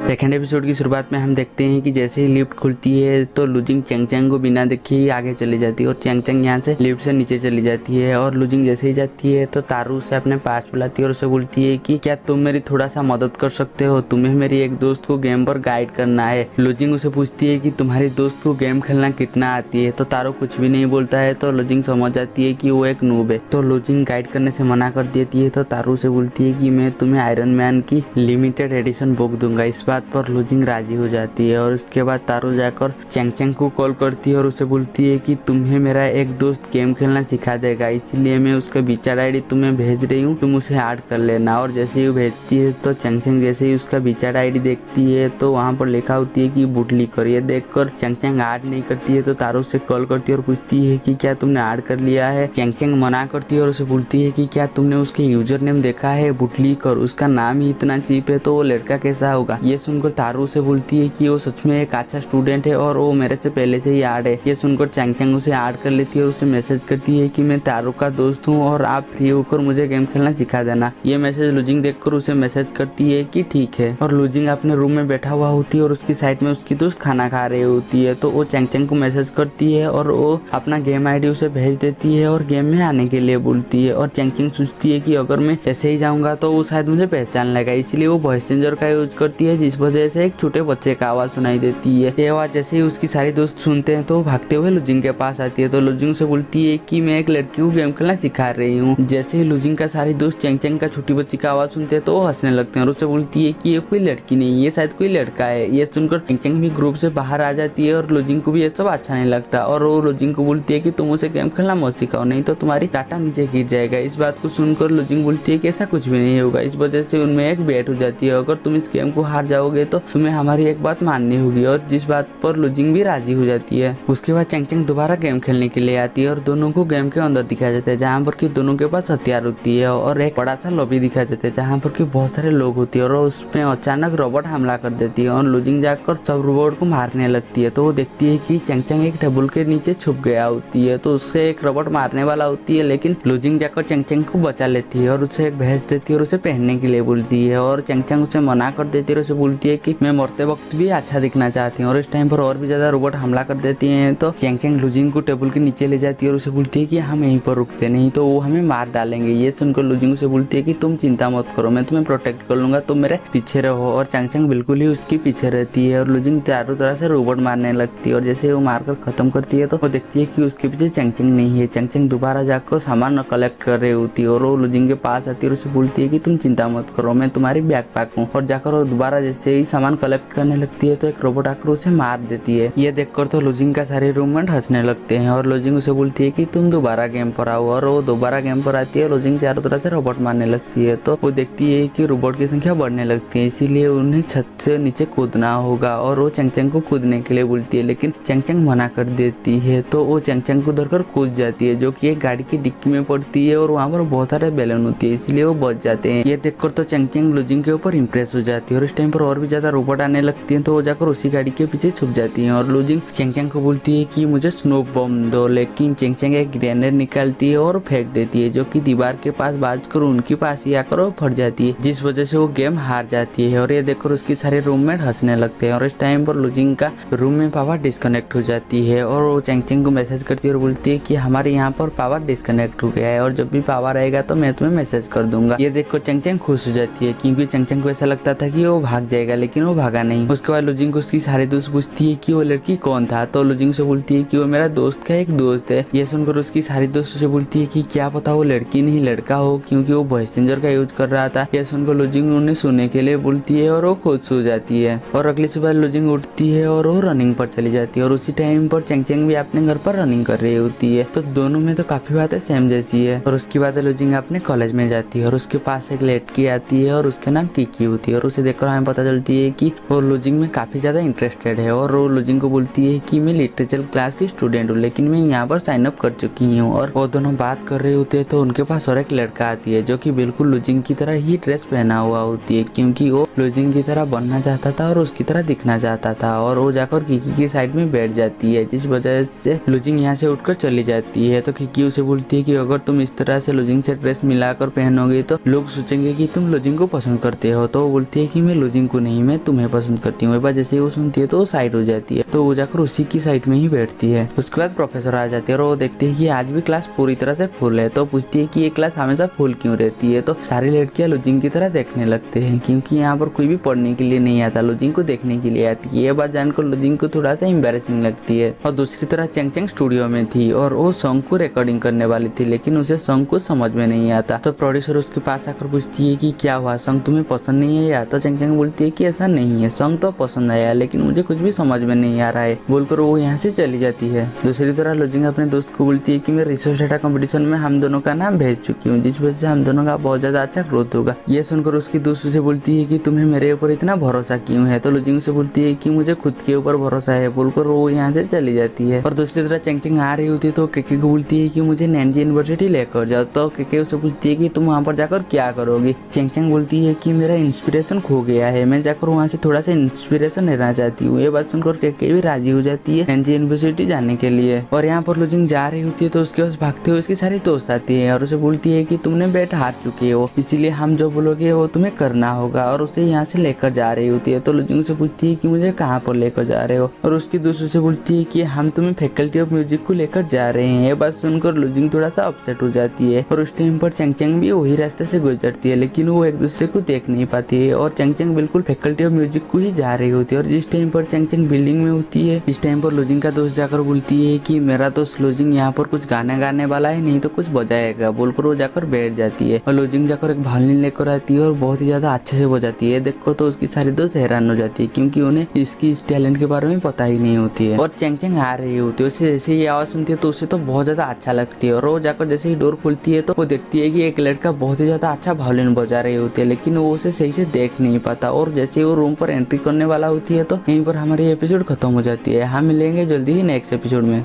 Second episode की शुरुआत में हम देखते हैं कि जैसे ही लिफ्ट खुलती है तो लुजिंग चैंग को बिना देखे ही आगे चली जाती है और चैंग यहाँ से लिफ्ट से नीचे चली जाती है। और लुजिंग जैसे ही जाती है तो तारू उसे अपने पास बुलाती है और उसे बोलती है कि क्या तुम मेरी थोड़ा सा मदद कर सकते हो, तुम्हें मेरी एक दोस्त को गेम पर गाइड करना है। लुजिंग उसे पूछती है कि तुम्हारी दोस्त को गेम खेलना कितना आती है, तो तारू कुछ भी नहीं बोलता है। तो लुजिंग समझ जाती है कि वो एक नूब है। तो लुजिंग गाइड करने से मना कर देती है। तो तारू से बोलती है कि मैं तुम्हें आयरन मैन की लिमिटेड एडिशन बुक दूंगा। इस बात पर लुजिंग राजी हो जाती है और उसके बाद तारू जाकर चैंग को कॉल करती है और उसे बोलती है कि तुम्हें मेरा एक दोस्त गेम खेलना सिखा देगा, इसलिए मैं उसका विचार आईडी तुम्हें भेज रही हूँ, तुम उसे ऐड कर लेना। और जैसे ही भेजती है तो चैंग जैसे ही उसका विचार आईडी देखती है तो वहाँ पर लिखा होती है कि बुटली कर। ये देखकर चैंग ऐड नहीं करती है तो तारू से कॉल करती है और पूछती है कि क्या तुमने ऐड कर लिया है। चैंग मना करती है और उसे बोलती है कि क्या तुमने उसके यूजर नेम देखा है, बुटली कर, उसका नाम ही इतना चीप है तो वो लड़का कैसा होगा। ये सुनकर तारू से बोलती है कि वो सच में एक अच्छा स्टूडेंट है और वो मेरे से पहले से ही ऐड है। ये सुनकर चैंग उसे ऐड कर लेती है और उसे मैसेज करती है कि मैं तारू का दोस्त हूँ और आप फ्री होकर मुझे गेम खेलना सिखा देना। ये मैसेज लुजिंग देखकर उसे मैसेज करती है कि ठीक है। और लुजिंग अपने रूम में बैठा हुआ होती है और उसकी साइड में उसकी दोस्त खाना खा रही होती है। तो वो चैंग को मैसेज करती है और वो अपना गेम आईडी उसे भेज देती है और गेम में आने के लिए बोलती है। और चैंग सोचती है कि अगर मैं ऐसे ही जाऊंगा तो वो शायद मुझे पहचान लेगा, इसलिए वो वॉइस चेंजर का यूज करती है, जिस वजह से एक छोटे बच्चे का आवाज सुनाई देती है। ये आवाज जैसे ही उसकी सारी दोस्त सुनते हैं तो भागते हुए लुजिंग के पास आती है। तो लुजिंग से बोलती है कि मैं एक लड़की को गेम खेलना सिखा रही हूँ। जैसे ही लुजिंग का सारी दोस्त चैंग का छोटी बच्ची का आवाज सुनते हैं तो वो हंसने लगते हैं और उससे बोलती है कि ये कोई लड़की नहीं, ये शायद कोई लड़का है। ये सुनकर चैंग भी ग्रुप से बाहर आ जाती है और लुजिंग को भी ये सब अच्छा नहीं लगता और वो लुजिंग को बोलती है कि तुम उसे गेम खेलना मत सिखाओ, नहीं तो तुम्हारी डाटा नीचे गिर जाएगा। इस बात को सुनकर लुजिंग बोलती है कि ऐसा कुछ भी नहीं होगा। इस वजह से उनमें एक बेट हो जाती है, अगर तुम इस गेम को हार जाओगे तो तुम्हें हमारी एक बात माननी होगी, और जिस बात पर लुजिंग भी राजी हो जाती है। उसके बाद चैंग दोबारा गेम खेलने के लिए आती है और दोनों को गेम के अंदर दिखाया जाता है, जहाँ पर कि दोनों के पास हथियार होती है और एक बड़ा सा लॉबी दिखाया जाता है जहाँ पर कि बहुत सारे लोग होती है और उसमें अचानक रोबोट हमला कर देती है और लुजिंग जाकर सब रोबोट को मारने लगती है। तो वो देखती है कि चैंग एक टेबल के नीचे छुप गया होती है, तो उससे एक रोबोट मारने वाला होती है, लेकिन लुजिंग जाकर चैंग को बचा लेती है और उसे एक भेज देती है और उसे पहनने के लिए बोलती है। और चैंग उसे मना कर देती है और उसे बोलती है कि मैं मरते वक्त भी अच्छा दिखना चाहती हूँ। और इस टाइम पर और भी ज्यादा रोबोट हमला कर देती हैं तो चैंग लुजिंग को टेबल के नीचे ले जाती है और उसे बोलती है कि हम यहीं पर रुकते नहीं तो वो हमें मार डालेंगे। ये सुनकर लुजिंग उसे बोलती है कि तुम चिंता मत करो, मैं तुम्हें प्रोटेक्ट कर लूंगा, तुम मेरे पीछे रहो। और चैंग बिल्कुल ही उसके पीछे रहती है और लुजिंग चारों तरह से रोबोट मारने लगती है और जैसे वो मारकर खत्म करती है तो वो देखती है कि उसके पीछे चैंग नहीं है। चैंग दोबारा जाकर सामान कलेक्ट कर रही होती है और वो लुजिंग के पास आती है और उसे बोलती है कि तुम चिंता मत करो, मैं तुम्हारी बैकपैक हूँ। और जाकर वो दोबारा जैसे ही सामान कलेक्ट करने लगती है तो एक रोबोट आकर उसे मार देती है। ये देखकर तो लुजिंग का सारे रूममेट हंसने लगते हैं और लुजिंग उसे बोलती है कि तुम दोबारा गेम पर आओ। और वो दोबारा गेम पर आती है। लुजिंग चारों तरह से रोबोट मारने लगती है तो वो देखती है कि रोबोट की संख्या बढ़ने लगती है, इसीलिए उन्हें छत से नीचे कूदना होगा। और वो चैंग को कूदने के लिए बोलती है, लेकिन चैंग मना कर देती है। तो वो चैंग को धरकर कूद जाती है, जो कि एक गाड़ी की डिक्की में पड़ती है और वहाँ पर बहुत सारे बैलून होती है, इसलिए वो बच जाते हैं। ये देखकर तो चैंग लुजिंग के ऊपर इंप्रेस हो जाती है और इस टाइम पर और भी ज्यादा रोबोट आने लगती हैं तो वो जाकर उसी गाड़ी के पीछे छुप जाती है। और लुजिंग चैंग को बोलती है कि मुझे स्नो बम दो, लेकिन चैंग एक ग्रेनेड निकालती है और फेंक देती है, जो कि दीवार के पास बाजकर उनके पास ही आकर वो फट जाती है, जिस वजह से वो गेम हार जाती है। और ये देखकर उसके सारे रूममेट हंसने लगते हैं और इस टाइम पर लुजिंग का रूम में पावर डिस्कनेक्ट हो जाती है और वो चैंग को मैसेज करती है और बोलती है कि हमारे यहाँ पर पावर डिस्कनेक्ट हो गया है और जब भी पावर आएगा तो मैं तुम्हें मैसेज कर दूंगा। ये देखकर चैंग खुश हो जाती है, क्योंकि चैंग को ऐसा लगता था कि वो भाग जाएगा, लेकिन वो भागा नहीं। उसके बाद लुजिंग को उसकी सारी दोस्त पूछती है कि वो लड़की कौन था, तो लुजिंग से बोलती है कि वो मेरा दोस्त का एक दोस्त है। ये सुनकर उसकी सारी दोस्त से बोलती है कि क्या पता वो लड़की नहीं लड़का हो, क्योंकि वो वॉइस चेंजर का यूज कर रहा था। यह सुनकर लुजिंग उन्हें सोने के लिए बोलती है और वो खुद सो जाती है। और अगली सुबह लुजिंग उठती है और वो रनिंग पर चली जाती है और उसी टाइम पर चैंग भी अपने घर पर रनिंग कर रही होती है, तो दोनों में तो काफी बातें सेम जैसी है। और उसके बाद लुजिंग अपने कॉलेज में जाती है और उसके पास एक लड़की आती है और उसके नाम किकी होती है और उसे देखकर हमें पता चलती है कि वो लुजिंग में काफी ज्यादा इंटरेस्टेड है। और वो लुजिंग को बोलती है कि मैं लिटरेचर क्लास की स्टूडेंट हूँ, लेकिन मैं यहाँ पर साइन अप कर चुकी हूँ। और वो दोनों बात कर रहे होते हैं तो उनके पास और एक लड़का आती है, जो कि बिल्कुल लुजिंग की तरह ही ड्रेस पहना हुआ होती है, क्योंकि वो लुजिंग की तरह बनना चाहता था और उसकी तरह दिखना चाहता था। और वो जाकर किकी की साइड में बैठ जाती है, जिस वजह से लुजिंग यहाँ से उठकर चली जाती है। तो किकी उसे बोलती है कि अगर तुम इस तरह से लुजिंग से ड्रेस मिलाकर पहनोगे तो लोग सोचेंगे कि तुम लुजिंग को पसंद करते हो। तो वो बोलती है कि मैं लुजिंग को को नहीं, मैं तुम्हें पसंद करती हूँ। एक बार जैसे ही वो सुनती है तो वो साइड हो जाती है, तो वो जाकर उसी की साइड में ही बैठती है। उसके बाद प्रोफेसर आ जाती है और वो देखते हैं कि आज भी क्लास पूरी तरह से फुल है, तो पूछती है कि ये क्लास हमेशा फुल क्यों रहती है। तो सारी लड़कियां लुजिंग की तरह देखने लगते हैं, क्योंकि यहाँ पर कोई भी पढ़ने के लिए नहीं आता, लुजिंग को देखने के लिए आती है। ये बात जानकर लुजिंग को थोड़ा सा एम्बैरेसिंग लगती है। और दूसरी तरह चेंग चेंग स्टूडियो में थी और वो सॉन्ग को रिकॉर्डिंग करने वाली थी, लेकिन उसे सॉन्ग को समझ में नहीं आता। तो प्रोड्यूसर उसके पास आकर पूछती है कि क्या हुआ, सॉन्ग तुम्हें पसंद नहीं है या? तो चेंग चेंग बोलती है कि ऐसा नहीं है, सॉन्ग तो पसंद आया लेकिन मुझे कुछ भी समझ में नहीं आ रहा है, बोलकर वो यहाँ से चली जाती है। दूसरी तरह लुजिंग अपने दोस्त को बोलती है कि मैं रिसर्च डाटा कंपटीशन में हम दोनों का नाम भेज चुकी हूँ, जिस वजह से हम दोनों का बहुत ज्यादा अच्छा ग्रोथ होगा। ये सुनकर उसकी दोस्त उसे बोलती है कि तुम्हें मेरे ऊपर इतना भरोसा क्यों है? तो लुजिंग उसे बोलती है कि मुझे खुद के ऊपर भरोसा है, बोलकर वो यहाँ से चली जाती है। और दूसरी तरह चेंग चेंग आ रही होती है तो केके को बोलती है कि मुझे नैनजी यूनिवर्सिटी लेकर जाओ। तो केके उसे पूछती है कि तुम वहाँ पर जाकर क्या करोगी? चेंग चेंग बोलती है कि मेरा इंस्पिरेशन खो गया है, मैं जाकर वहाँ से थोड़ा सा इंस्पिरेशन लेना चाहती हूँ। ये बात सुनकर केके भी राजी हो जाती है नैनजी यूनिवर्सिटी जाने के लिए। और यहाँ पर लुजिंग जा रही होती है तो उसके पास भागते हुए उसकी सारी दोस्त आती है और उसे बोलती है कि तुमने बैट हार चुके हो, इसीलिए हम जो बोलोगे वो तुम्हें करना होगा, और उसे यहाँ से लेकर जा रही होती है। तो लुजिंग से पूछती है कि मुझे कहाँ पर लेकर जा रहे हो? और उसकी दोस्त से बोलती है कि हम तुम्हें फैकल्टी ऑफ म्यूजिक को लेकर जा रहे हैं। ये बात सुनकर लुजिंग थोड़ा सा अपसेट हो जाती है और उस टाइम पर चेंग चेंग भी वही रास्ते से गुजरती है, लेकिन वो एक दूसरे को देख नहीं पाती है और चेंग चेंग बिल्कुल फैकल्टी ऑफ म्यूजिक को ही जा रही होती है। और जिस टाइम पर चेंग चेंग बिल्डिंग में होती है, इस टाइम पर लुजिंग का दोस्त जाकर बोलती है कि मेरा दोस्त लुजिंग यहाँ पर कुछ गाना गाने वाला है, नहीं तो कुछ बजाएगा, बोलकर वो जाकर बैठ जाती है। और लुजिंग जाकर एक वायलिन लेकर आती है और बहुत ही ज्यादा अच्छे से बजाती है। देखो तो उसकी सारी दोस्त हैरान हो जाती है, क्योंकि उन्हें इसकी इस टैलेंट के बारे में पता ही नहीं होती है। और चेंग चेंग आ रही होती है, उसे जैसे ही आवाज सुनती है तो उसे तो बहुत ज्यादा अच्छा लगती है। और वो जाकर जैसे ही डोर खुलती है तो वो देखती है कि एक लड़का बहुत ही ज्यादा अच्छा वायलिन बजा रही होती है, लेकिन वो उसे सही से देख नहीं पाता। और जैसे ही वो रूम पर एंट्री करने वाला होती है तो यहीं पर हमारी एपिसोड खत्म हो जाती है। हम मिलेंगे जल्दी ही नेक्स्ट एपिसोड में।